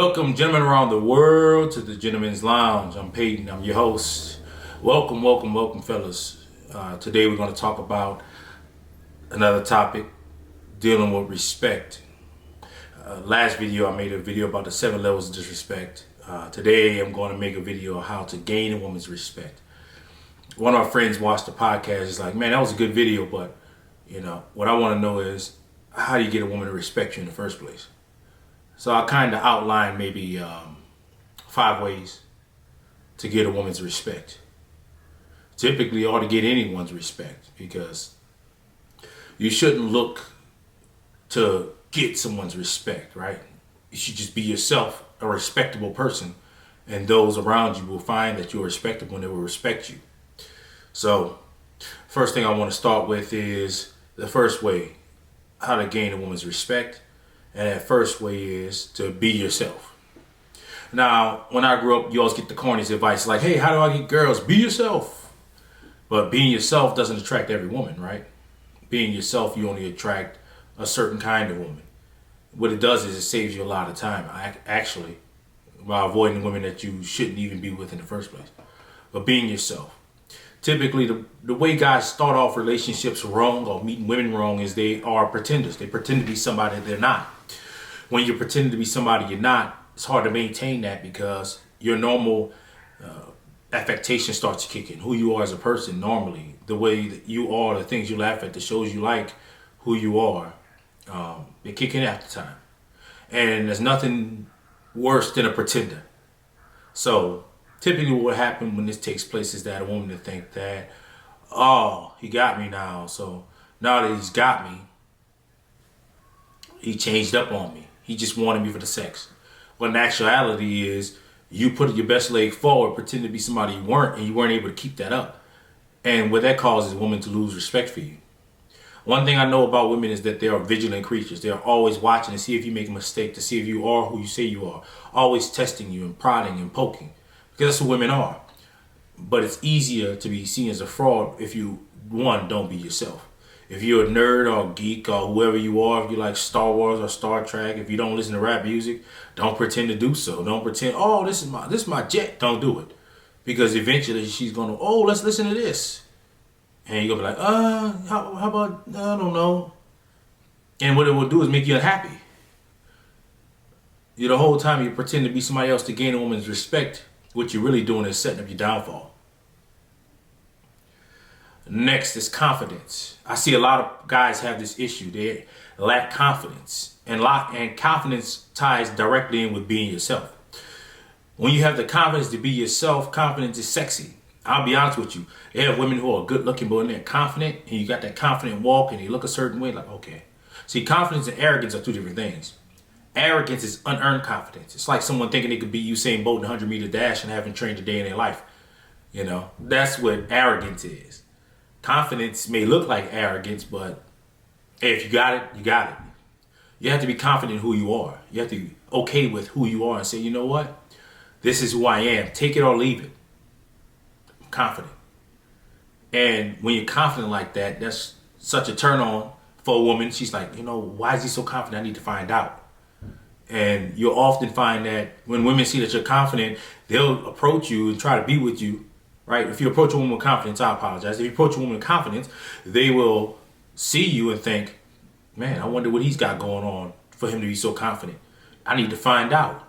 Welcome, gentlemen around the world, to the Gentleman's Lounge. I'm Peyton. I'm your host. Welcome, fellas. Today we're going to talk about another topic dealing with respect. Last video I made a video about the 7 levels of disrespect. Today I'm going to make a video on how to gain a woman's respect. One of our friends watched the podcast. He's like, man, that was a good video, but what I want to know is, how do you get a woman to respect you in the first place? So I kind of outlined maybe 5 ways to get a woman's respect. Typically, or to get anyone's respect, because you shouldn't look to get someone's respect, right? You should just be yourself, a respectable person, and those around you will find that you're respectable and they will respect you. So, first thing I want to start with is the first way, how to gain a woman's respect. And that first way is to be yourself. Now, when I grew up, you always get the corniest advice like, hey, how do I get girls? Be yourself. But being yourself doesn't attract every woman, right? Being yourself, you only attract a certain kind of woman. What it does is it saves you a lot of time, actually, by avoiding women that you shouldn't even be with in the first place. But being yourself. Typically, the way guys start off relationships wrong or meeting women wrong is they are pretenders. They pretend to be somebody they're not. When you're pretending to be somebody you're not, it's hard to maintain that because your normal affectation starts to kick in. Who you are as a person normally, the way that you are, the things you laugh at, the shows you like, who you are, they kick in after time. And there's nothing worse than a pretender. So typically what happens when this takes place is that a woman will think that, oh, he got me now. So now that he's got me, he changed up on me. He just wanted me for the sex. But in actuality is you put your best leg forward, pretend to be somebody you weren't, and you weren't able to keep that up. And what that causes women to lose respect for you. One thing I know about women is that they are vigilant creatures. They are always watching to see if you make a mistake, to see if you are who you say you are. Always testing you and prodding and poking. Because that's what women are. But it's easier to be seen as a fraud if you, one, don't be yourself. If you're a nerd or a geek or whoever you are, if you like Star Wars or Star Trek, if you don't listen to rap music, don't pretend to do so. Don't pretend, oh, this is my jet. Don't do it. Because eventually she's going to, oh, let's listen to this. And you're going to be like, how about, I don't know. And what it will do is make you unhappy. The whole time you pretend to be somebody else to gain a woman's respect, what you're really doing is setting up your downfall. Next is confidence. I see a lot of guys have this issue. They lack confidence. And confidence ties directly in with being yourself. When you have the confidence to be yourself, confidence is sexy. I'll be honest with you. They have women who are good looking, but when they're confident, and you got that confident walk, and they look a certain way, like, okay. See, confidence and arrogance are 2 different things. Arrogance is unearned confidence. It's like someone thinking they could be Usain Bolt in a 100-meter dash and haven't trained a day in their life. That's what arrogance is. Confidence may look like arrogance, but hey, if you got it, you got it. You have to be confident in who you are. You have to be okay with who you are and say, you know what? This is who I am. Take it or leave it. I'm confident. And when you're confident like that, that's such a turn on for a woman. She's like, why is he so confident? I need to find out. And you'll often find that when women see that you're confident, they'll approach you and try to be with you, right? If you approach a woman with confidence, I apologize. If you approach a woman with confidence, they will see you and think, man, I wonder what he's got going on for him to be so confident. I need to find out.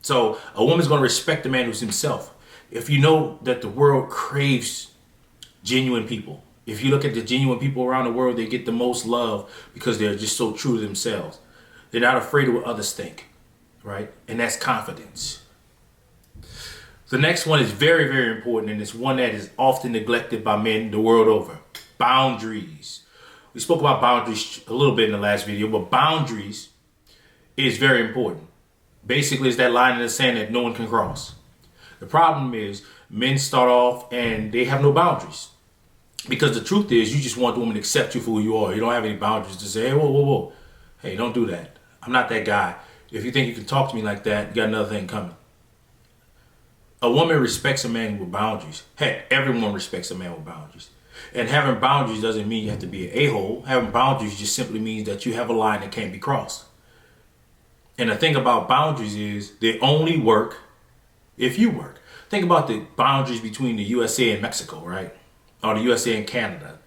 So a woman's going to respect the man who's himself. If you know that the world craves genuine people, if you look at the genuine people around the world, they get the most love because they're just so true to themselves. They're not afraid of what others think, right? And that's confidence. The next one is very, very important, and it's one that is often neglected by men the world over. Boundaries. We spoke about boundaries a little bit in the last video, but boundaries is very important. Basically, it's that line in the sand that no one can cross. The problem is men start off and they have no boundaries. Because the truth is, you just want the woman to accept you for who you are. You don't have any boundaries to say, hey, whoa. Hey, don't do that. I'm not that guy. If you think you can talk to me like that, you got another thing coming. A woman respects a man with boundaries. Heck, everyone respects a man with boundaries. And having boundaries doesn't mean you have to be an a-hole. Having boundaries just simply means that you have a line that can't be crossed. And the thing about boundaries is they only work if you work. Think about the boundaries between the USA and Mexico, right? Or the USA and Canada.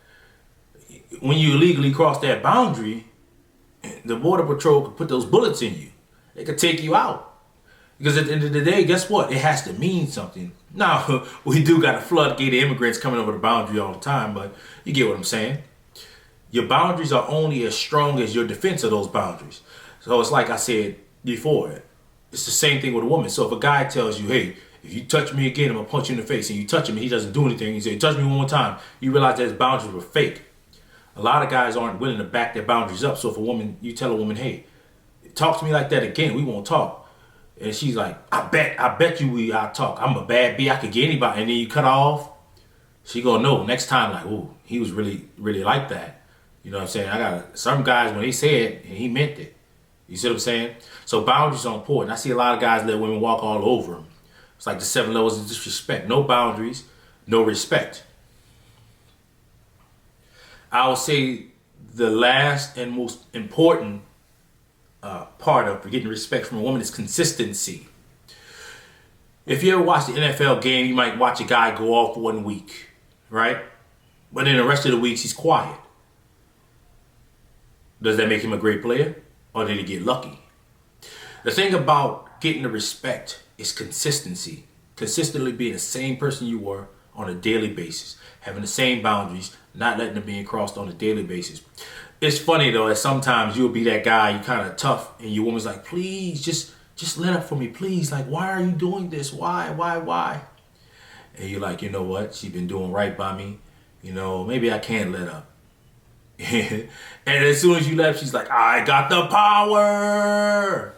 When you illegally cross that boundary, the Border Patrol could put those bullets in you. They could take you out. Because at the end of the day, guess what? It has to mean something. Now, we do got a floodgate of immigrants coming over the boundary all the time, but you get what I'm saying. Your boundaries are only as strong as your defense of those boundaries. So it's like I said before, it's the same thing with a woman. So if a guy tells you, hey, if you touch me again, I'm going to punch you in the face, and you touch him and he doesn't do anything, you say, touch me one more time, you realize that his boundaries were fake. A lot of guys aren't willing to back their boundaries up. So if you tell a woman, hey, talk to me like that again, we won't talk. And she's like, I bet you I'll talk. I'm a bad B, I could get anybody. And then you cut her off. She gonna know next time, like, ooh, he was really, really like that. You know what I'm saying? I got some guys, when they say it, and he meant it. You see what I'm saying? So boundaries are important. I see a lot of guys let women walk all over them. It's like the 7 levels of disrespect. No boundaries, no respect. I would say the last and most important part of getting respect from a woman is consistency. If you ever watch the NFL game, you might watch a guy go off 1 week, right? But then the rest of the weeks he's quiet. Does that make him a great player? Or did he get lucky? The thing about getting the respect is consistency. Consistently being the same person you were on a daily basis. Having the same boundaries, not letting them being crossed on a daily basis. It's funny though that sometimes you'll be that guy, you kind of tough, and your woman's like, please, just let up for me, please. Like, why are you doing this? Why? And you're like, you know what? She's been doing right by me. You know, maybe I can't let up. And as soon as you left, she's like, I got the power.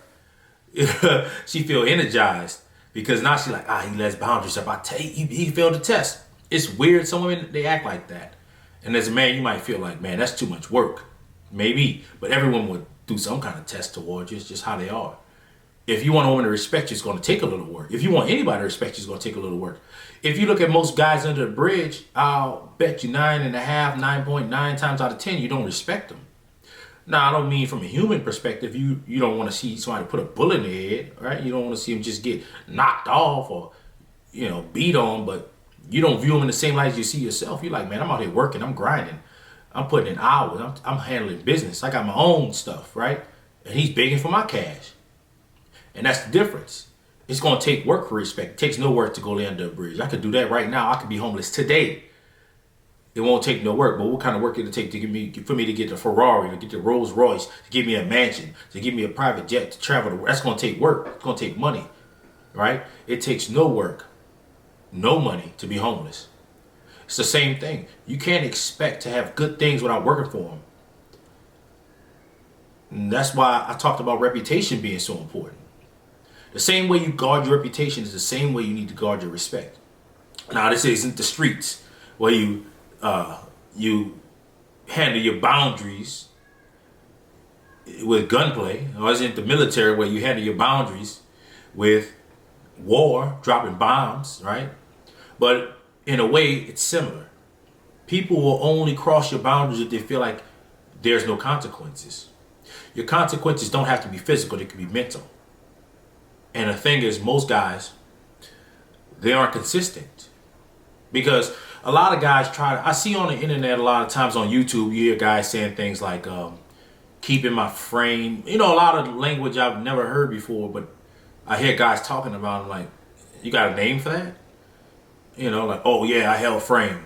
She feel energized because now she's like, he lets boundaries up. He failed the test. It's weird. Some women, they act like that. And as a man, you might feel like, man, that's too much work. Maybe. But everyone would do some kind of test towards you. It's just how they are. If you want a woman to respect you, it's going to take a little work. If you want anybody to respect you, it's going to take a little work. If you look at most guys under the bridge, I'll bet you 9.9 times out of 10, you don't respect them. Now, I don't mean from a human perspective. You don't want to see somebody put a bullet in their head, right? You don't want to see them just get knocked off or, beat on, but you don't view them in the same light as you see yourself. You're like, man, I'm out here working. I'm grinding. I'm putting in hours. I'm handling business. I got my own stuff, right? And he's begging for my cash. And that's the difference. It's going to take work for respect. It takes no work to go lay under a bridge. I could do that right now. I could be homeless today. It won't take no work. But what kind of work it'll take for me to get the Ferrari, to get the Rolls Royce, to give me a mansion, to give me a private jet to travel? That's going to take work. It's going to take money, right? It takes no work, no money to be homeless. It's the same thing. You can't expect to have good things without working for them. And that's why I talked about reputation being so important. The same way you guard your reputation is the same way you need to guard your respect. Now, this isn't the streets where you handle your boundaries with gunplay, or isn't the military where you handle your boundaries with war, dropping bombs, right? But in a way, it's similar. People will only cross your boundaries if they feel like there's no consequences. Your consequences don't have to be physical, they can be mental. And the thing is, most guys, they aren't consistent. Because a lot of guys I see on the internet a lot of times on YouTube, you hear guys saying things like, keeping my frame. A lot of language I've never heard before, but I hear guys talking about it like, you got a name for that? Like, oh yeah, I held frame.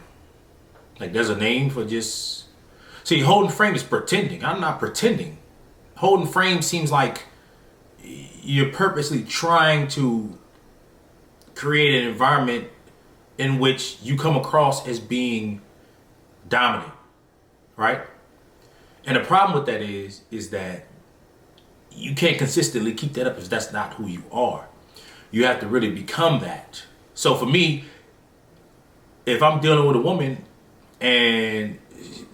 Like there's a name for just... See, holding frame is pretending. I'm not pretending. Holding frame seems like you're purposely trying to create an environment in which you come across as being dominant, right? And the problem with that is that you can't consistently keep that up if that's not who you are. You have to really become that. So for me, if I'm dealing with a woman and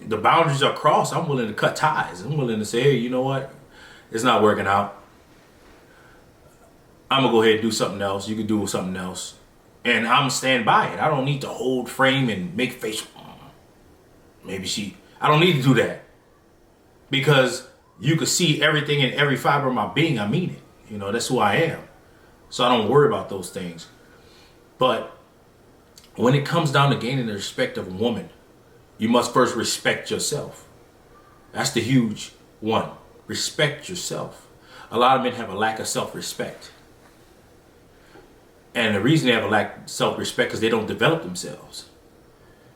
the boundaries are crossed, I'm willing to cut ties. I'm willing to say, hey, you know what? It's not working out. I'm going to go ahead and do something else. You can do something else. And I'm going to stand by it. I don't need to hold frame and make face. I don't need to do that. Because you could see everything in every fiber of my being. I mean it. You know, that's who I am. So I don't worry about those things. But when it comes down to gaining the respect of a woman, you must first respect yourself. That's the huge one. Respect yourself. A lot of men have a lack of self-respect. And the reason they have a lack of self-respect is they don't develop themselves.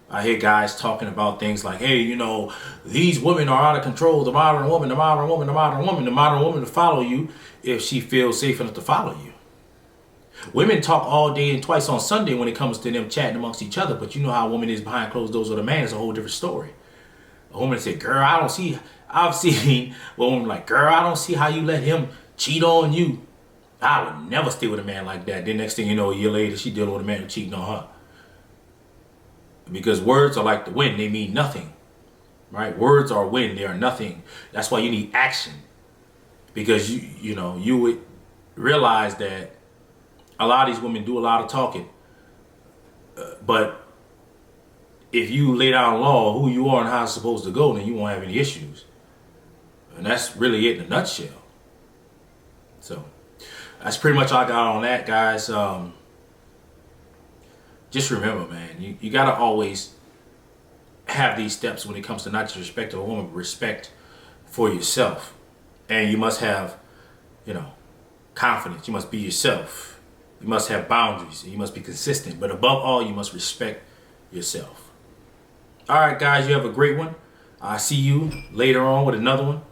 I hear guys talking about things like, hey, you know, these women are out of control. The modern woman, the modern woman, the modern woman, the modern woman to follow you if she feels safe enough to follow you. Women talk all day and twice on Sunday when it comes to them chatting amongst each other. But you know how a woman is behind closed doors with a man. It's a whole different story. A woman say, girl, I've seen a woman like, girl, I don't see how you let him cheat on you. I would never stay with a man like that. Then next thing you know, a year later, she dealing with a man who cheating on her. Because words are like the wind. They mean nothing. Right? Words are wind. They are nothing. That's why you need action. Because you would realize that a lot of these women do a lot of talking. But if you lay down law, who you are and how it's supposed to go, then you won't have any issues. And that's really it in a nutshell. So that's pretty much all I got on that, guys. Just remember, man, you got to always have these steps when it comes to not just respect of a woman, but respect for yourself. And you must have, confidence. You must be yourself. You must have boundaries. And you must be consistent. But above all, you must respect yourself. All right, guys, you have a great one. I'll see you later on with another one.